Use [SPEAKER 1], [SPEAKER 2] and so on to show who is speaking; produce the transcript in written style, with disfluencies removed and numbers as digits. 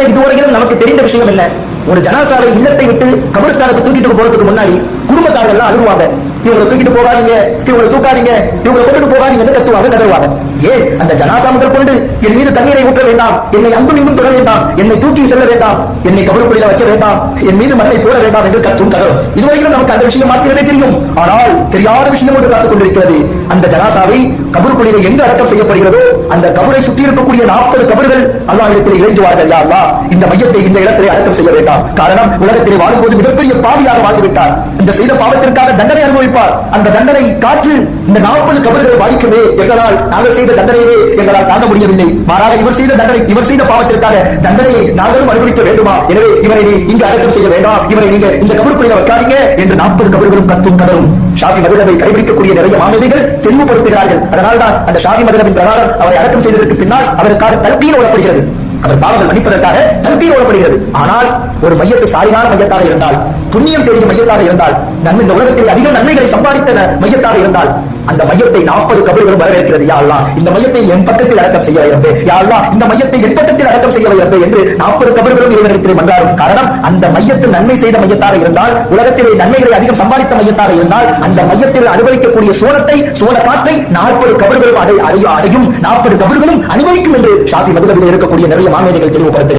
[SPEAKER 1] எனவே இதுவரையிலும் நமக்கு தெரிந்த விஷயம் என்ன? ஒரு ஜனாசாவை இல்லத்தை விட்டு கபர்ஸ்தானுக்கு தூக்கிட்டு போறதுக்கு முன்னாடி குடும்பத்தார்கள் எல்லாம் அழுவாங்க. இவங்களை தூக்கிட்டு போகாதீங்க, இவங்களை தூக்காதீங்க, இவங்களை கொண்டுட்டு போகாதீங்கன்னு கத்துவாங்க, கதறுவாங்க. ஏன்? அந்த ஜனாசா முதல் கொண்டு என் மீது தண்ணீரை ஊற்ற வேண்டாம், என்னை அன்பும் இன்பும் தொட வேண்டாம், என்னை தூக்கி செல்ல வேண்டாம், என்னை கபருக்குள்ள வைக்க வேண்டாம், என் மீது மண்ணை போட வேண்டாம் என்று கத்தும் கதறும். இதுவரையிலும் நமக்கு அந்த விஷயம் மாத்திரமே தெரியும். ஆனால் தெரியாத விஷயம் ஒன்று காத்துக் கொண்டிருக்கிறது. அந்த ஜனாசாவை கபருக்குள்ள எங்கு அடக்கம் செய்யப்படுகிறதோ அந்த கபரை சுற்றி இருக்கக்கூடிய 40 கபர்கள் அல்லாஹ்விடத்தில் இறைஞ்சுவார்கள், யா அல்லாஹ், இந்த மையத்தை இந்த இடத்திலே அடக்கம் செய்ய வேண்டாம். காரணம், உலகத்திலே வாழும்போது மிகப்பெரிய பாவியாக வாழ்ந்து விட்டார். இந்த செய்த பாவத்திற்காக தண்டனை அனுபவிப்பார். அந்த தண்டனை காற்று இந்த 40 கபர்களை பாதிக்குமே. எங்களால் நாங்கள் செய்த தண்டனையே எங்களால் தாங்க முடியவில்லை. மாறாக இவர் செய்த தண்டனை, இவர் செய்த பாவத்திற்காக தண்டனையை நாங்களும் அனுபவிக்க வேண்டுமா? எனவே இவரை நீ இங்கு அடக்கம் செய்ய வேண்டாம், இவரை நீங்க இந்த கபருக்குள்ள வைக்காதீங்க என்று 40 கபர்களும் கத்தும் கதரும். ஷாஃபி மதுஹபை கடைபிடிக்கக்கூடிய நிறைய மாமேதைகள் தெளிவுபடுத்துகிறார்கள். அதனால்தான் அந்த ஷாஃபி மதுஹபின் பிரகாரம் அவரை அடக்கம் செய்ததற்கு பின்னால் அவருக்காக தல்கீன் ஓடப்படுகிறது. அவர் பாவங்கள் மன்னிப்பதற்காக தல்கீன் ஓடப்படுகிறது. ஆனால் ஒரு மையத்து சாலிகான மையத்தாக இருந்தால், புண்ணியம் தேடிய மையத்தாக இருந்தால், நன்மை இந்த உலகத்தில் அதிக நன்மைகளை சம்பாதித்த மையத்தாக இருந்தால் அந்த மையத்தை 40 கபர்களும் வரவேற்கிறது. யா அல்லாஹ், இந்த மையத்தை என் பக்கத்தில் அடக்கம் செய்ய வைரப்பே, யா அல்லாஹ், இந்த மையத்தை என் பக்கத்தில் அடக்கம் செய்ய வைரப்பே என்று 40 கபர்களும் இறைவனிடத்தில் மன்றாடும். காரணம், அந்த மையத்தில் நன்மை செய்த மையத்தாக இருந்தால், உலகத்திலே நன்மைகளை அதிகம் சம்பாதித்த மையத்தாக இருந்தால், அந்த மையத்தில் அனுபவிக்கக்கூடிய சோன காற்றை 40 கபர்களும் அடையும், 40 கபர்களும் அனுபவிக்கும் என்று ஷாஃபி மதுஹபில் இருக்கக்கூடிய நிறைய மாமேதைகள் தெளிவுபடுத்துகிறார்.